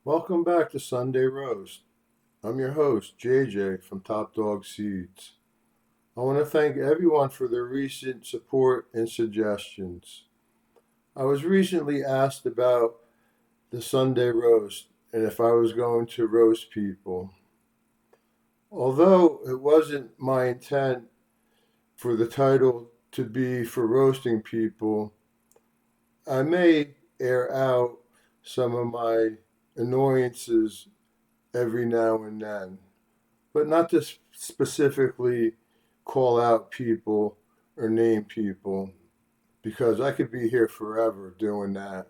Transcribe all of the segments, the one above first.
Welcome back to Sunday Roast. I'm your host, JJ from Dawg Seeds. I want to thank everyone for their recent support and suggestions. I was recently asked about the Sunday Roast and if I was going to roast people. Although it wasn't my intent for the title to be for roasting people, I may air out some of my annoyances every now and then, but not to specifically call out people or name people because I could be here forever doing that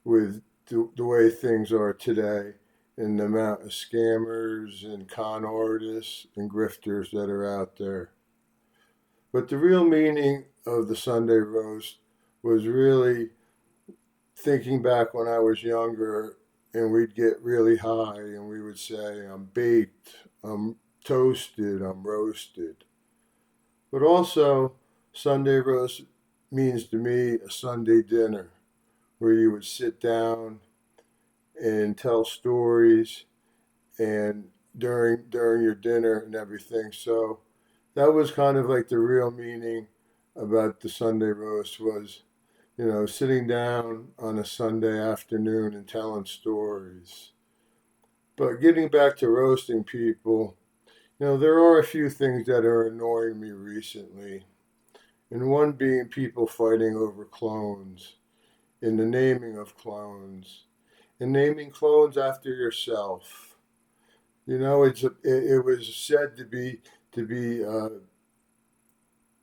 with the way things are today and the amount of scammers and con artists and grifters that are out there. But the real meaning of the Sunday roast was really thinking back when I was younger and we'd get really high and we would say, I'm baked, I'm toasted, I'm roasted. But also, Sunday roast means to me a Sunday dinner where you would sit down and tell stories and during your dinner and everything. So that was kind of like the real meaning about the Sunday roast was, sitting down on a Sunday afternoon and telling stories. But getting back to roasting people, there are a few things that are annoying me recently, and one being people fighting over clones, in the naming of clones, and naming clones after yourself. It was said to be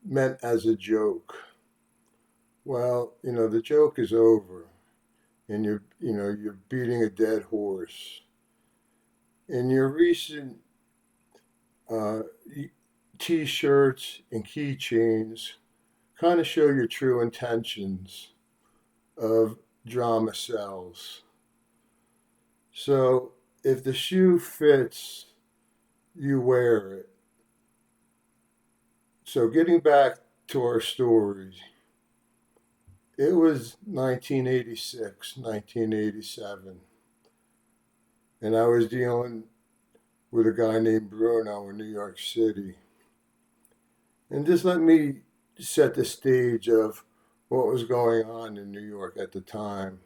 meant as a joke. Well, the joke is over, and you're beating a dead horse. In your recent uh, T-shirts and keychains kind of show your true intentions of drama sells. So if the shoe fits, you wear it. So getting back to our story, it was 1986, 1987, and I was dealing with a guy named Bruno in New York City. And just let me set the stage of what was going on in New York at the time.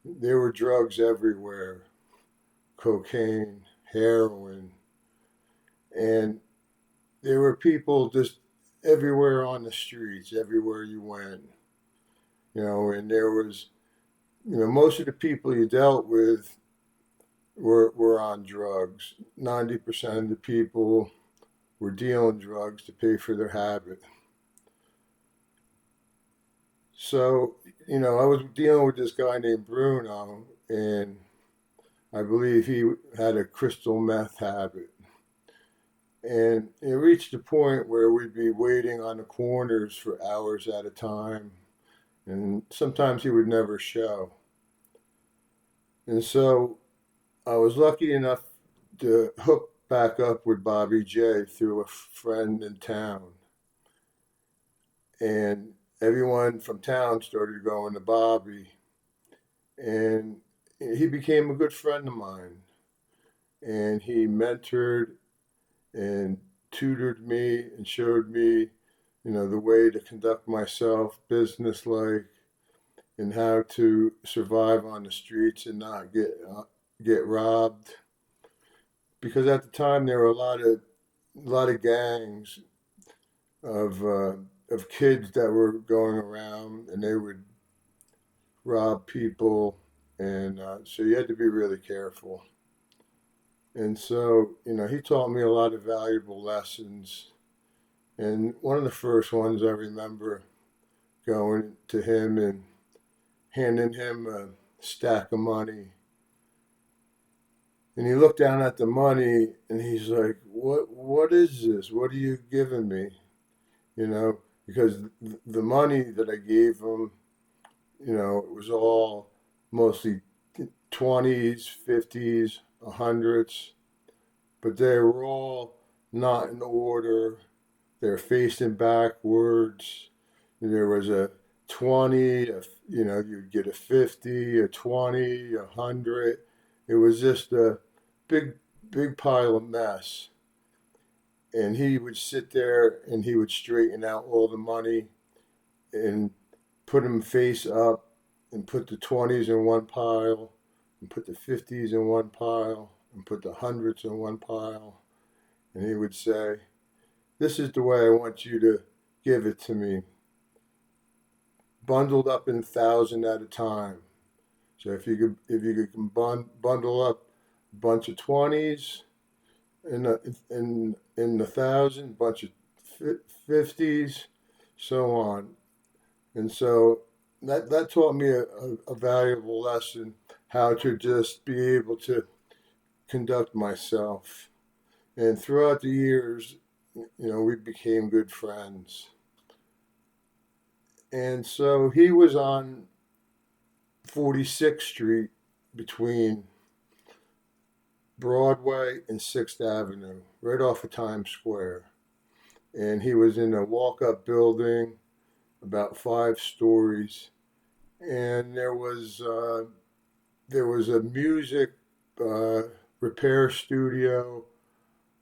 There were drugs everywhere, cocaine, heroin, and there were people just everywhere on the streets, everywhere you went. And there was, most of the people you dealt with were on drugs. 90% of the people were dealing drugs to pay for their habit. So, I was dealing with this guy named Bruno, and I believe he had a crystal meth habit. And it reached a point where we'd be waiting on the corners for hours at a time, and sometimes he would never show. And so I was lucky enough to hook back up with Bobby J through a friend in town. And everyone from town started going to Bobby, and he became a good friend of mine. And he mentored and tutored me and showed me, the way to conduct myself businesslike and how to survive on the streets and not get robbed. Because at the time there were a lot of gangs of uh, of kids that were going around and they would rob people, and so you had to be really careful. And so, he taught me a lot of valuable lessons. And one of the first ones I remember going to him and handing him a stack of money. And he looked down at the money and he's like, what is this? What are you giving me? Because the money that I gave him, it was all mostly 20s, 50s, hundreds, but they were all not in order. They're facing backwards. There was a 20, you'd get a 50, a 20, 100. It was just a big, big pile of mess. And he would sit there and he would straighten out all the money and put them face up and put the 20s in one pile and put the 50s in one pile and put the hundreds in one pile. And he would say, "This is the way I want you to give it to me, bundled up in 1,000 at a time." So if you could bundle up a bunch of 20s in the 1,000, bunch of 50s, so on. And so that taught me a valuable lesson, how to just be able to conduct myself. And throughout the years, we became good friends. And so he was on 46th Street between Broadway and 6th Avenue, right off of Times Square. And he was in a walk up building, about 5 stories. And there was a music uh, repair studio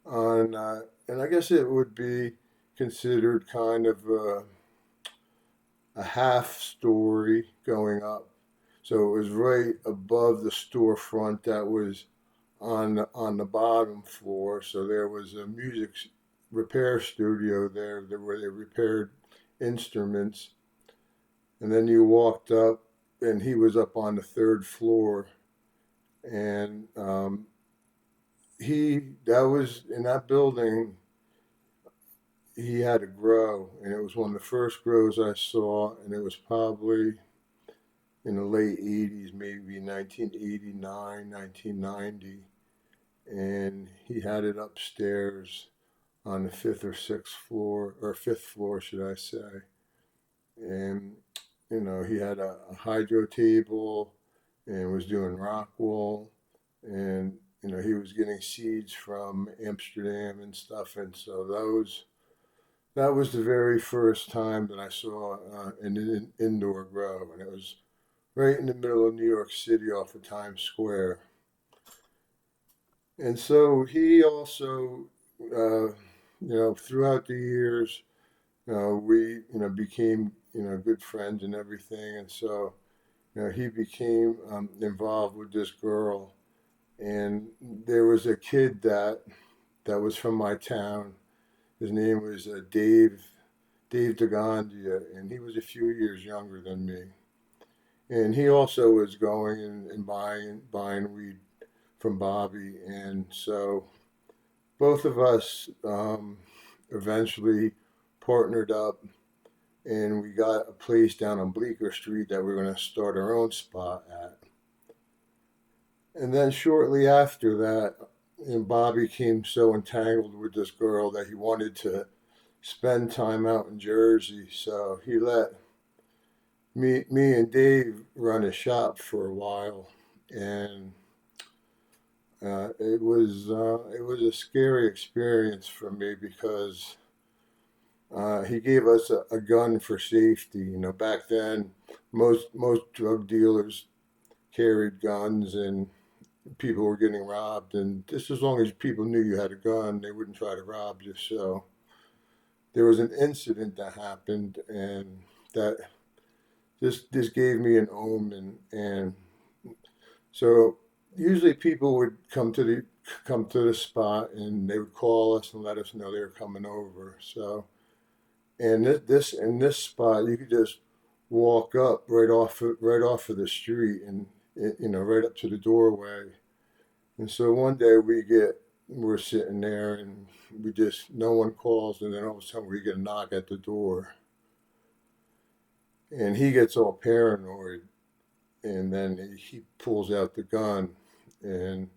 on, and I guess it would be considered kind of a half story going up. So it was right above the storefront that was on the bottom floor. So there was a music repair studio there where they repaired instruments. And then you walked up, and he was up on the third floor, and he that was in that building. He had a grow, and it was one of the first grows I saw, and it was probably in the late 80s, maybe 1989, 1990. And he had it upstairs on the fifth or sixth floor, or fifth floor, should I say. And, he had a hydro table and was doing rock wool. And, he was getting seeds from Amsterdam and stuff. And so that was the very first time that I saw an indoor grow. And it was right in the middle of New York City off of Times Square. And so he also, throughout the years, we, became, good friends and everything. And so, he became involved with this girl. And there was a kid that was from my town. His name was Dave DeGandia, and he was a few years younger than me. And he also was going and buying weed from Bobby. And so both of us eventually partnered up, and we got a place down on Bleecker Street that we are going to start our own spot at. And then shortly after that, Bobby became so entangled with this girl that he wanted to spend time out in Jersey. So he let me and Dave run a shop for a while, and it was a scary experience for me because he gave us a gun for safety. Back then, most drug dealers carried guns, and people were getting robbed. And just as long as people knew you had a gun, they wouldn't try to rob you. So there was an incident that happened, and that this gave me an omen. And so usually people would come to the spot, and they would call us and let us know they were coming over. So, and this in this spot, you could just walk up right off of the street, and right up to the doorway. And so one day we're sitting there, and no one calls, and then all of a sudden we get a knock at the door, and he gets all paranoid, and then he pulls out the gun, and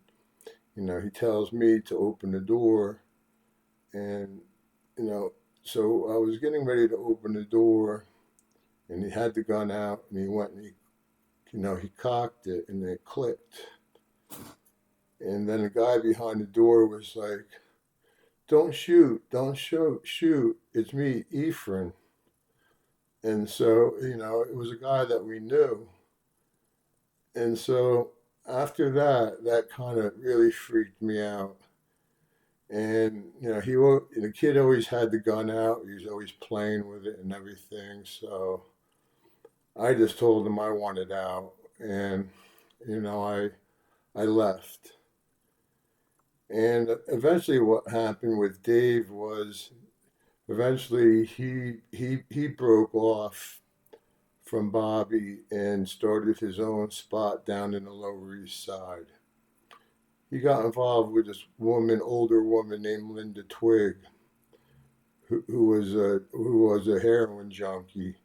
he tells me to open the door. And you know so I was getting ready to open the door, and he had the gun out, and he went and he cocked it, and it clicked. And then the guy behind the door was like, "Don't shoot, don't shoot, it's me, Ephraim." And so, it was a guy that we knew. And so after that, that kind of really freaked me out. And, the kid always had the gun out. He was always playing with it and everything. So I just told him I wanted out. And, I left. And eventually what happened with Dave was eventually he broke off from Bobby and started his own spot down in the Lower East Side. He got involved with this older woman named Linda Twig, who was a heroin junkie,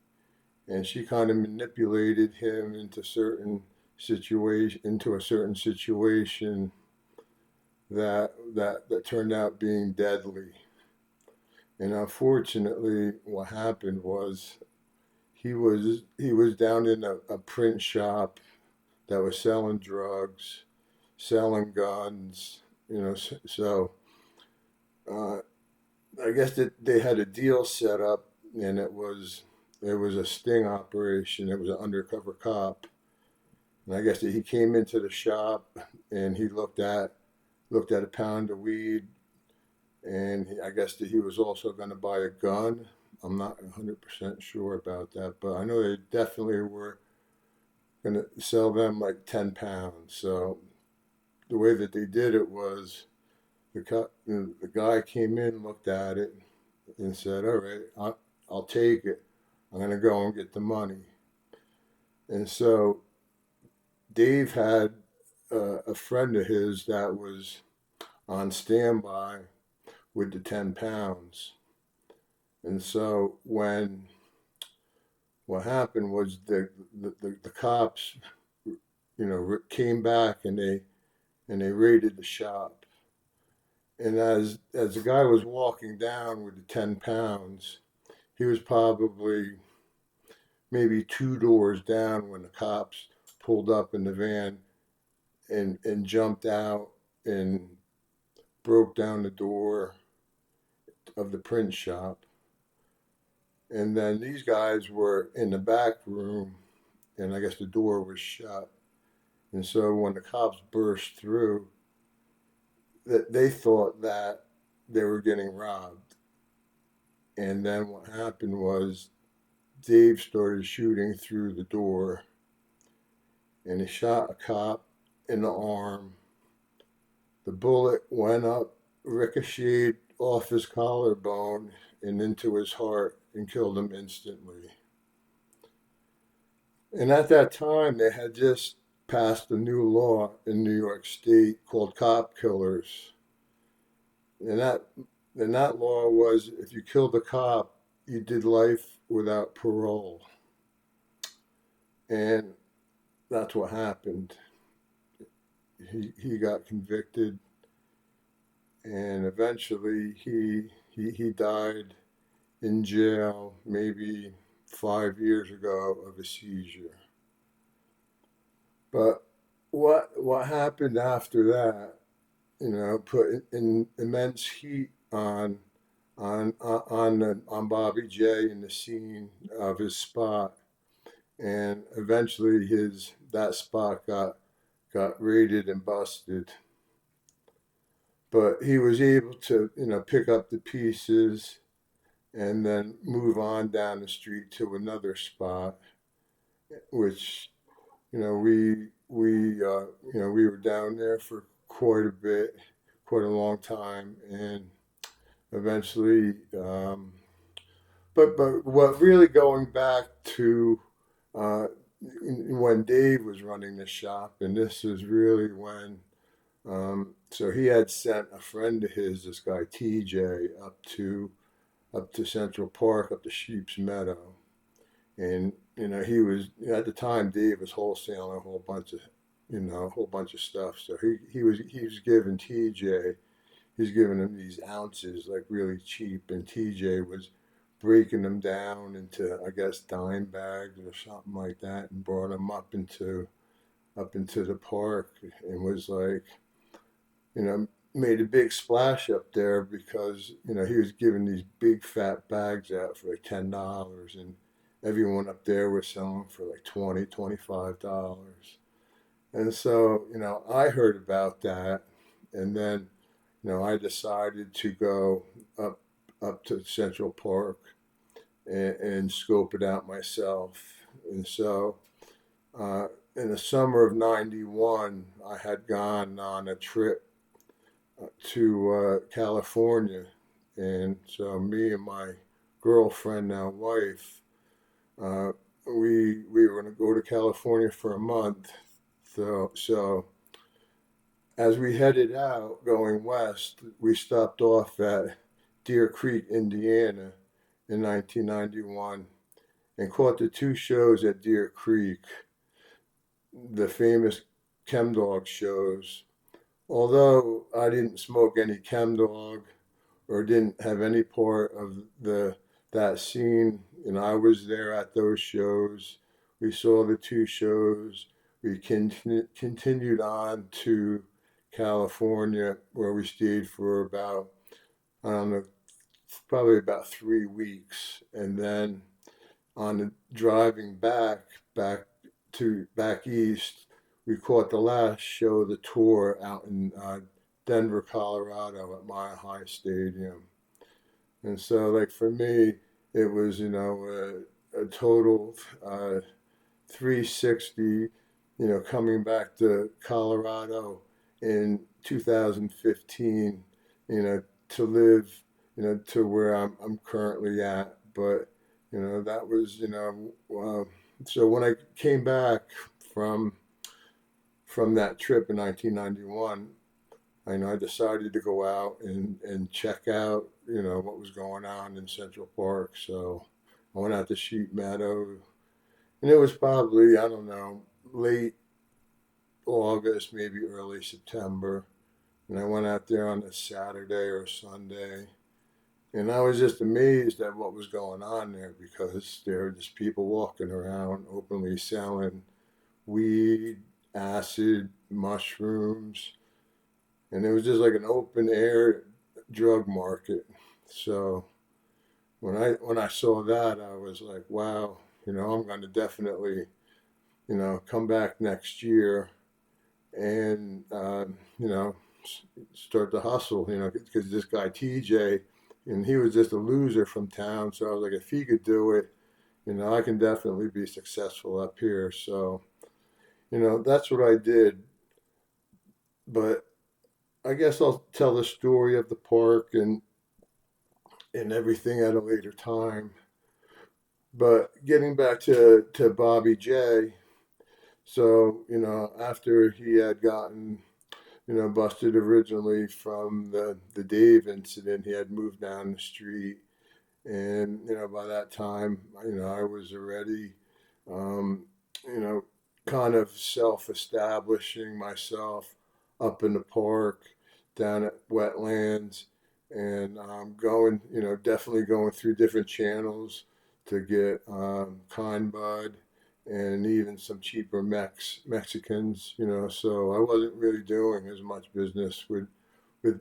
and she kind of manipulated him into a certain situation that turned out being deadly. And unfortunately, what happened was he was down in a print shop that was selling drugs, selling guns, so uh, I guess that they had a deal set up, and it was a sting operation. It was an undercover cop, and I guess that he came into the shop and he looked at a pound of weed, and I guess that he was also going to buy a gun. I'm not 100% sure about that, but I know they definitely were going to sell them like 10 pounds. So the way that they did it was the guy came in, looked at it, and said, "All right, I'll take it. I'm going to go and get the money." And so Dave had a friend of his that was on standby with the 10 pounds. And so what happened was the cops, came back and they raided the shop. And as the guy was walking down with the 10 pounds, he was probably maybe two doors down when the cops pulled up in the van and jumped out and broke down the door of the print shop. And then these guys were in the back room, and I guess the door was shut. And so when the cops burst through, that they thought that they were getting robbed. And then what happened was Dave started shooting through the door, and he shot a cop in the arm. The bullet went up, ricocheted off his collarbone and into his heart and killed him instantly. And at that time, they had just passed a new law in New York State called cop killers. And that law was if you killed a cop, you did life without parole. And that's what happened. He got convicted, and eventually he died in jail maybe 5 years ago of a seizure. But what happened after that, put in immense heat on Bobby J and the scene of his spot, and eventually his that spot got raided and busted. But he was able to pick up the pieces and then move on down the street to another spot, which we were down there for quite a bit, quite a long time, and eventually, but what really going back to uh, when Dave was running the shop, and this is really when. So he had sent a friend of his, this guy TJ, up to Central Park, up to Sheep's Meadow, and he was at the time Dave was wholesaling a whole bunch of stuff. So he was giving TJ, he's giving him these ounces like really cheap, and TJ was breaking them down into I guess dime bags or something like that, and brought them up into the park, and was like, made a big splash up there because he was giving these big fat bags out for like $10, everyone up there was selling for like $20, $25. And so, I heard about that, and then, I decided to go up up to Central Park and scope it out myself. And so, uh, in the summer of '91, I had gone on a trip to California, and so me and my girlfriend, now wife, uh, we were going to go to California for a month. So as we headed out going west, we stopped off at Deer Creek, Indiana, in 1991, and caught the two shows at Deer Creek, the famous Dawg shows. Although I didn't smoke any Dawg or didn't have any part of the that scene, I was there at those shows. We saw the two shows. We continued on to California, where we stayed for about, I don't know, probably about 3 weeks, and then on the driving back east, we caught the last show of the tour out in Denver, Colorado, at Mile High Stadium. And so, like, for me, it was, a total 360, coming back to Colorado in 2015, to live, to where I'm currently at. But, that was, so when I came back from from that trip in 1991, I decided to go out and check out, what was going on in Central Park. So I went out to Sheep Meadow, and it was probably, I don't know, late August, maybe early September. And I went out there on a Saturday or Sunday, and I was just amazed at what was going on there, because there were just people walking around openly selling weed, acid, mushrooms, and it was just like an open air drug market. So when I saw that, I was like, wow, I'm going to definitely, come back next year and start to hustle, because this guy TJ, and he was just a loser from town. So I was like, if he could do it, I can definitely be successful up here. So that's what I did. But I guess I'll tell the story of the park and everything at a later time. But getting back to Bobby J, so, after he had gotten, busted originally from the Dave incident, he had moved down the street. And, by that time, I was already, um, you know, kind of self establishing myself up in the park, down at wetlands, and going, definitely going through different channels to get kind bud and even some cheaper Mexicans, so I wasn't really doing as much business with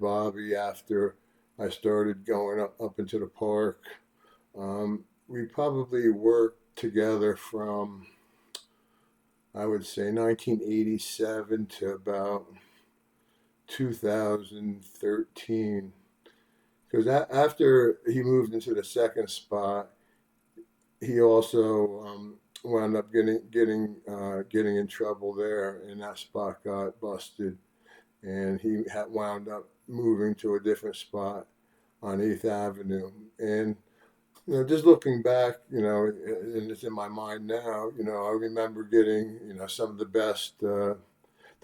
Bobby after I started going up into the park. We probably worked together from, I would say, 1987 to about 2013. Because after he moved into the second spot, he also wound up getting in trouble there, and that spot got busted, and he had wound up moving to a different spot on 8th Avenue. And just looking back, and it's in my mind now, I remember getting, some of the best, the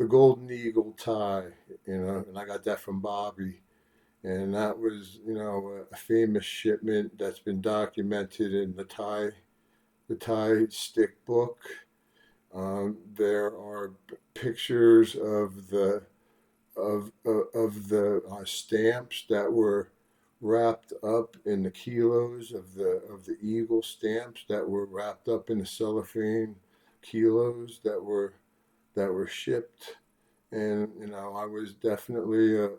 Golden Eagle tie, and I got that from Bobby. And that was, a famous shipment that's been documented in the tie stick book. There are pictures of the stamps that were wrapped up in the kilos of the eagle stamps that were wrapped up in the cellophane kilos that were shipped. And I was definitely a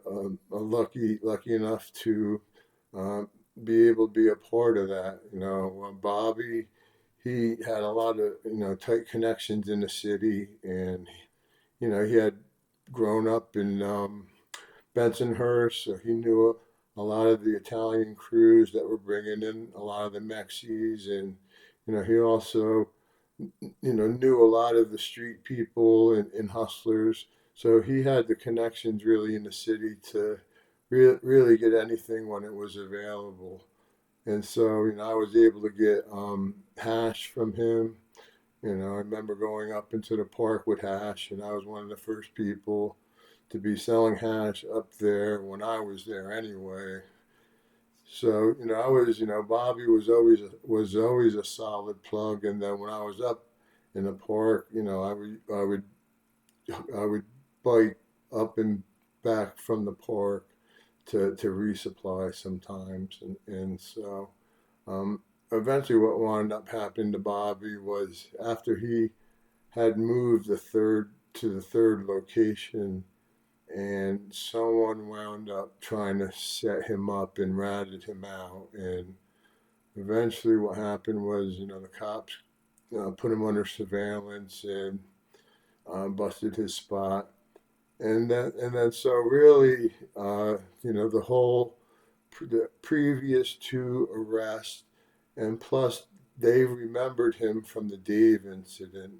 lucky enough to uh, be able to be a part of that. Bobby, he had a lot of tight connections in the city, and he had grown up in Bensonhurst, so he knew a lot of the Italian crews that were bringing in a lot of the Mexis, and he also knew a lot of the street people and hustlers. So he had the connections really in the city to really get anything when it was available. And so, I was able to get hash from him. I remember going up into the park with hash, and I was one of the first people to be selling hash up there when I was there anyway. So, I was, Bobby was always a solid plug. And then when I was up in the park, I would bike up and back from the park to resupply sometimes. And so eventually what wound up happening to Bobby was after he had moved the third location, and someone wound up trying to set him up and ratted him out. And eventually what happened was, the cops put him under surveillance and busted his spot. And then so really, the whole the previous two arrests, and plus they remembered him from the Dave incident.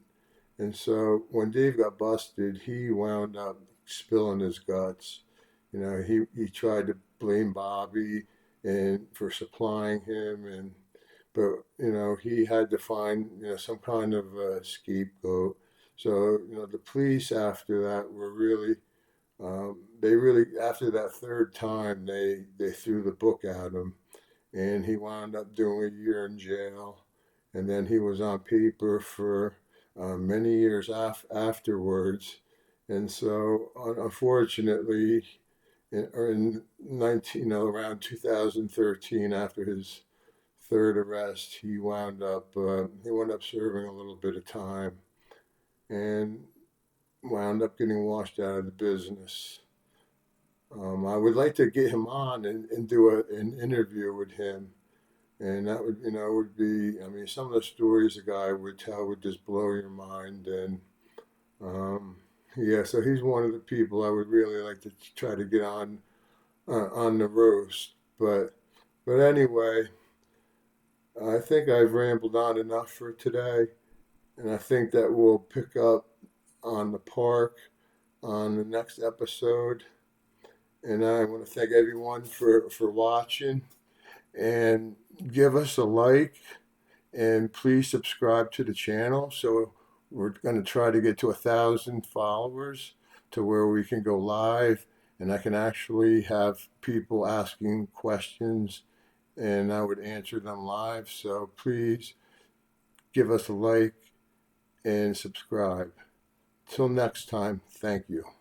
And so when Dave got busted, he wound up spilling his guts. He tried to blame Bobby and for supplying him, but he had to find some kind of a scapegoat. So the police after that were really they really after that third time they threw the book at him, and he wound up doing a year in jail, and then he was on paper for many years afterwards. And so unfortunately in 19 around 2013, after his third arrest, he wound up serving a little bit of time and wound up getting washed out of the business. I would like to get him on and do an interview with him, and that would be. I mean, some of the stories the guy would tell would just blow your mind. And um, yeah, so he's one of the people I would really like to try to get on the roast. But anyway, I think I've rambled on enough for today, and I think that we'll pick up on the park on the next episode. And I want to thank everyone for watching, and give us a like, and please subscribe to the channel. So we're going to try to get to 1,000 followers to where we can go live, and I can actually have people asking questions and I would answer them live. So please give us a like and subscribe. Till next time, thank you.